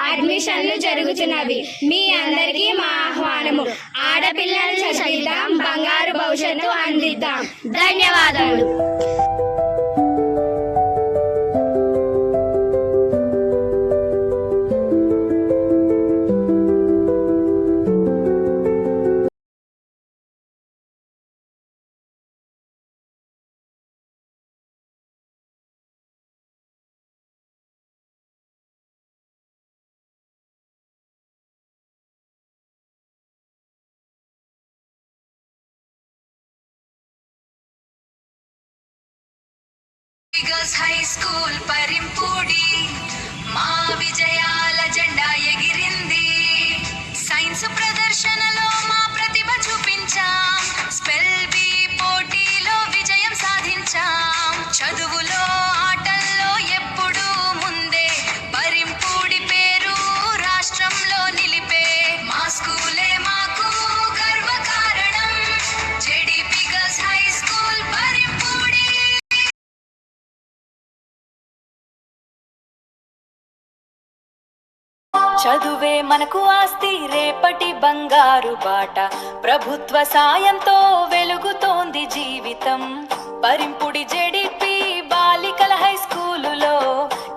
అడ్మిషన్లు జరుగుతున్నవి. మీ అందరికీ మా ఆహ్వానము. ఆడపిల్లలు చదివిద్దాం, బంగారు భవిష్యత్తు అందిద్దాం. ధన్యవాదాలు. గర్ల్స్ హై స్కూల్ పరింపూడి మా విజయాల జెండా ఎగిరింది. సైన్స్ ప్రదర్శనలో మా ప్రతిభ చూపించాం. స్పెల్ బి పోటీలో విజయం సాధించాం. చదువులో ఆటల్లో ఎప్పుడూ ముందే పరింపూడి పేరు రాష్ట్రంలో నిలిపే మా స్కూలే మాకు గర్వ కారణం. JDP girls high school Parimpudi. చదువే మనకు ఆస్తి, రేపటి బంగారు బాట. ప్రభుత్వ సాయంతో వెలుగుతోంది జీవితం. పరింపుడి జెడిపి బాలికల హై స్కూలులో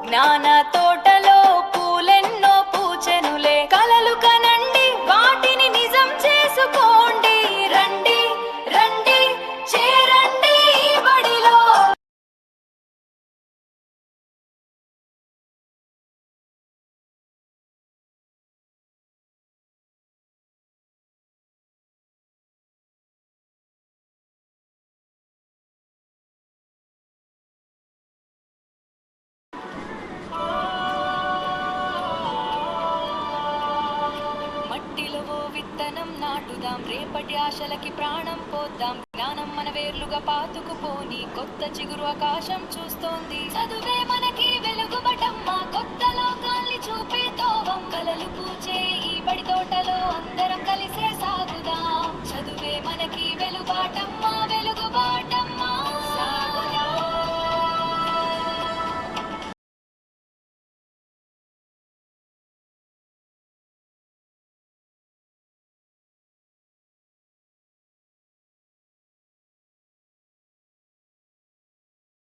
జ్ఞాన తోటలో పూలెన్నో పూచెనులే. కలలు కనండి, వాటిని నిజం చేసుకోండి. రండి రండి చేరండి బడిలో. విత్తనం నాటుదాం, రేపటి ఆశలకి ప్రాణం పోద్దాం. జ్ఞానం మన వేర్లుగా పాతుకుపోని కొత్త చిగురు ఆకాశం చూస్తోంది. చదువే మనకి వెలుగుబటమ్మ, కొత్త లోకాల్ని చూపే తోవం. కలలు పూచే ఈ